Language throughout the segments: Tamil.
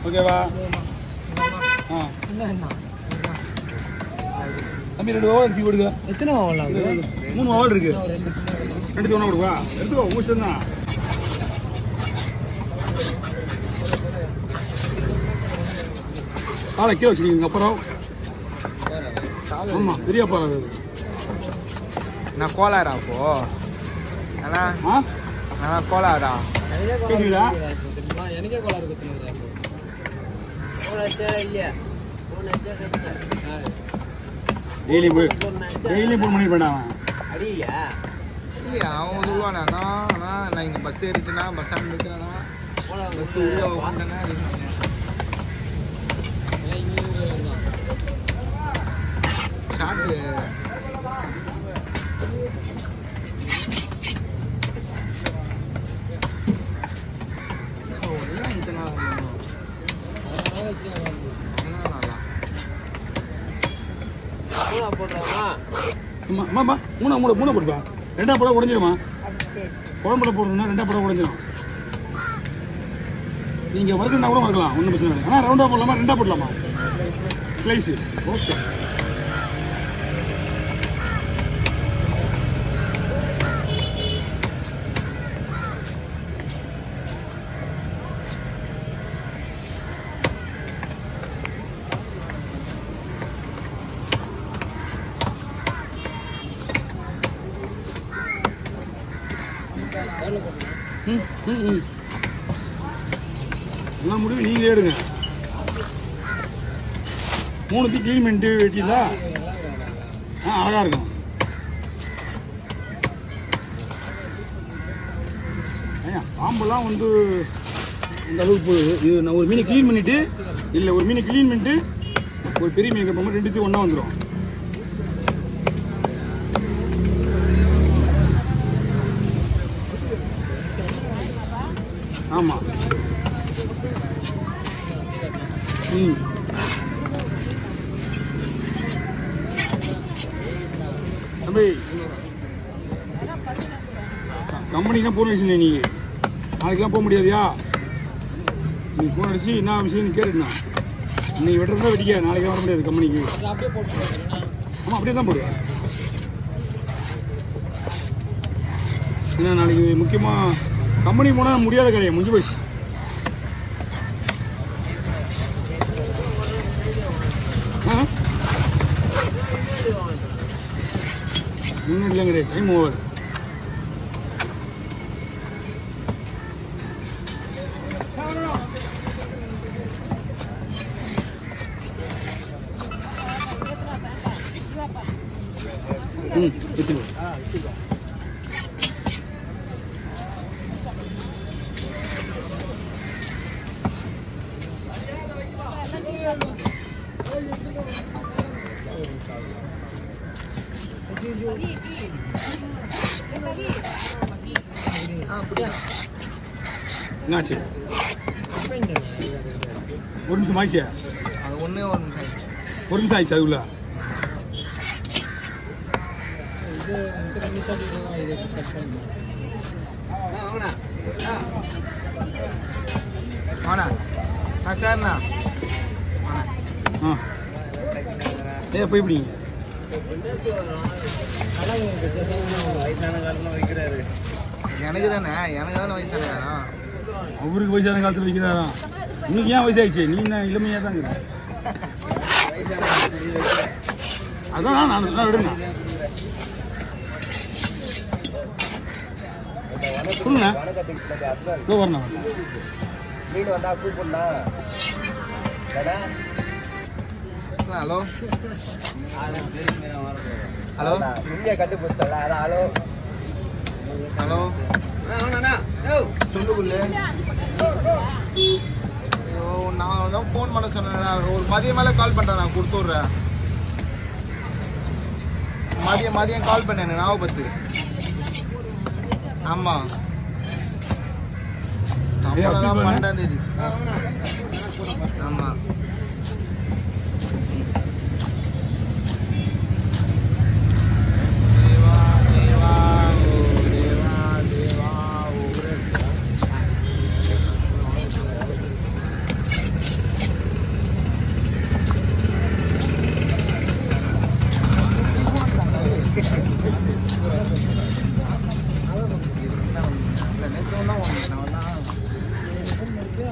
ஓகேவா? தம்பி 2 ஓவர் அரிசி கொடுங்க. எத்தனை ஓவர்? 3 ஓவர் இருக்கு. 2 ஒன்றா கொடுவா. எடுத்துக்கோ, ஊசம் தான். காலை கீழே வச்சுருக்கீங்க. அப்புறம் ஆமாம், பெரிய பாறை அது. நான் கோளாரா அப்போ அண்ணா? நான் கோளாரா கேட்குறீங்களா? எனக்கே கோளாறு குத்துனது டெய்லி போய் ஃபோன் பண்ணி பண்ணான் இல்லையா? அவன் உருவானா? நான் இங்கே பஸ் ஏறிட்டேன்னா பஸ் ஸ்டாண்ட் இருக்கிறேன்னா பஸ் உள்ள உட்காண்டேன்னா ஷார்ட்டு அம்மாம்மா மூணை போட்டுப்பா. 2ஆம் படம் உடஞ்சிடுமா? குழம்புல போடணும்னா 2ஆம் படம் உடஞ்சிடும். நீங்கள் வறுக்கணுன்னா கூட வறுக்கலாம், ஒன்றும் பிரச்சனை இல்லை. ஆனால் ரவுண்டாக போடலாமா 2ஆக போடலாமா? Slice okay. எல்லாம் முடிவு நீங்களே எடுங்க. 3த்தையும் க்ளீன் பண்ணிட்டு வெட்டிங்களா? அழகாக இருக்கும். பாம்பெல்லாம் வந்து இந்த அளவுக்கு போகுது. இது நான் ஒரு மீனை க்ளீன் பண்ணிவிட்டு இல்லை, ஒரு மீனை க்ளீன் பண்ணிட்டு ஒரு பெரிய மீன் போகும்போது 2த்தையும் ஒன்றா வந்துடும். ஆமாம். தம்பி கம்பெனிக்கெலாம் ஃபோன் அடிச்சுங்க. நீ நாளைக்கெலாம் போக முடியாதியா? நீ ஃபோன் அடிச்சு என்ன விஷயம்னு கேட்டுண்ணா. இன்னைக்கு வெட்டுறதா வெட்டிக்க, நாளைக்கு வர முடியாது கம்பெனிக்கு. ஆமாம், அப்படியே தான் போடுவேன். ஏன்னா நாளைக்கு முக்கியமாக கம்பெனிக்கு போனால் முடியாத காரியம் முடிஞ்சு போயிடுச்சு. இன்னும் இல்லைங்கிற டைம் ஓவர். வச்சுக்கோ. என்னாச்சு? ஒரு நிமிஷம் ஆயிடுச்சு. அது ஒன்றே ஒரு நிமிஷம் ஆயிடுச்சு. ஒரு நிமிஷம் ஆயிடுச்சு அதுக்குள்ள. வாண்ணா. சரிண்ணா. போய் இப்படிங்க. எனக்கு தானே வயசான காலம். அவருக்கு வயசான காலத்தில் வைக்கிறாராம். இன்னைக்கு ஏன் வயசாகிடுச்சு? நீ என்ன இளமையாக தான் இருக்கிற. அதான் நான் நல்லா விடுங்க. சொல்லுங்க. வரணும். ஹலோ ஹலோ இங்கே கட்டு போச்சிட்டல. அதான் ஹலோ ஹலோ சொல்லுக்குள்ளே. ஐயோ, நான் தான் ஃபோன் பண்ண சொன்னேன். ஒரு மதியம் மேலே கால் பண்ணுறேன். நான் கொடுத்து விட்றேன். மதியம் கால் பண்ணேன். எனக்கு ஞாபகத்து. ஆமாம், சம்பளம்லாம் 12ஆம் தேதி. ஆமாம்.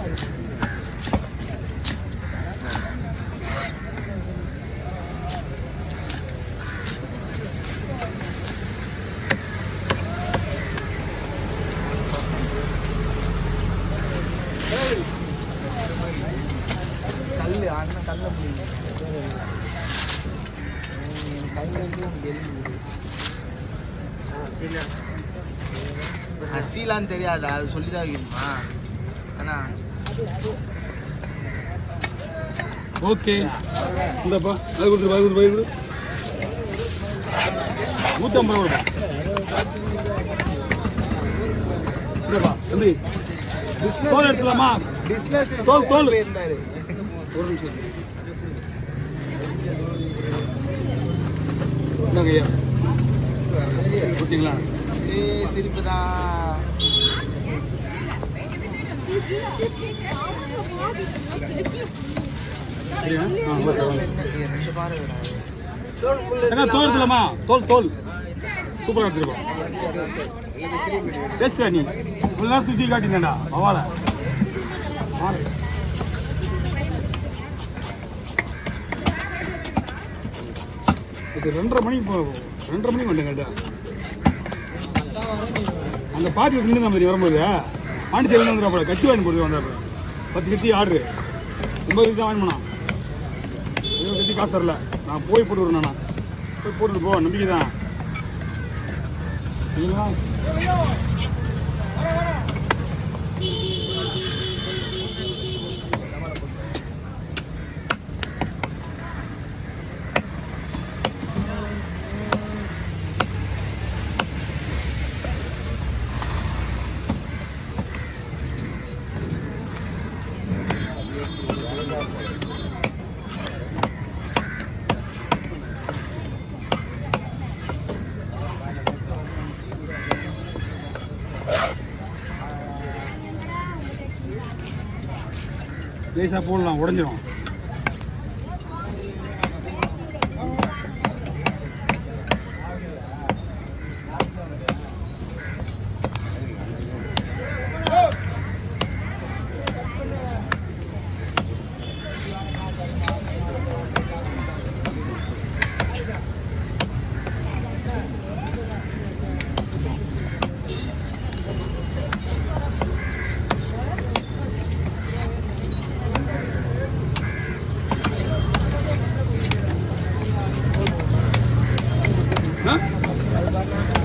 கல் அண்ணன் கல்ல முடியும் என் கையில் இருந்து உனக்கு எழுதி ஹசீலான்னு தெரியாதா அது சொல்லி தான் வைக்கணுமா அண்ணா ஓகே இந்தப்பா அது கொடுத்துரு அது கொடுத்து கொடு 150 ரூபா இல்லப்பா தம்பி தோல் எடுத்துலாமா பிஸ்னஸ் தோல் இருந்தாரு ஒரு நிமிஷம் இந்தாங்க ஐயா கொடுத்தீங்களா திருப்பி தான் சரியா ரெண்டு பாரு ஏன்னா தோல் எடுத்துலாமா தோல் சூப்பராக எடுத்துருப்பா டேஸ்டா நீ இவ்வளோ நேரம் சுற்றி காட்டினேன்டா பவால இது 2:30 மணிக்கு வந்துங்கள்டா அந்த பாட்டி நின்று தான் மாதிரி வரும்போது பாண்டிச்சேரி வந்துடுறா கத்தி வாங்கி போட்டு வந்தாப்புல 10 கத்தி ஆர்டரு 50 தான் வாங்கி போனான் ஏதோ கத்தி காசு தரல நான் போய் போட்டு விடுறேன் நான் போய் போட்டுட்டு போ நம்பிக்கை தான் சரிங்களா லேசாக போடலாம் உடஞ்சிடும்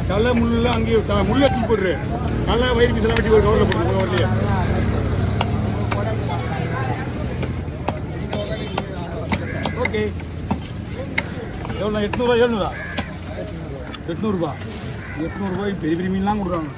கல்ல முள்ள அங்கேயே முள்ள தூக்கி போடுற கல்ல வயிறு பீசெல்லாம் வெட்டி ஒரு கவரில் போட்டு வரலையே ஓகே எவ்வளோ 800 700 800 ரூபாய் பெரிய பெரிய மீன்லாம் கொடுக்குறாங்க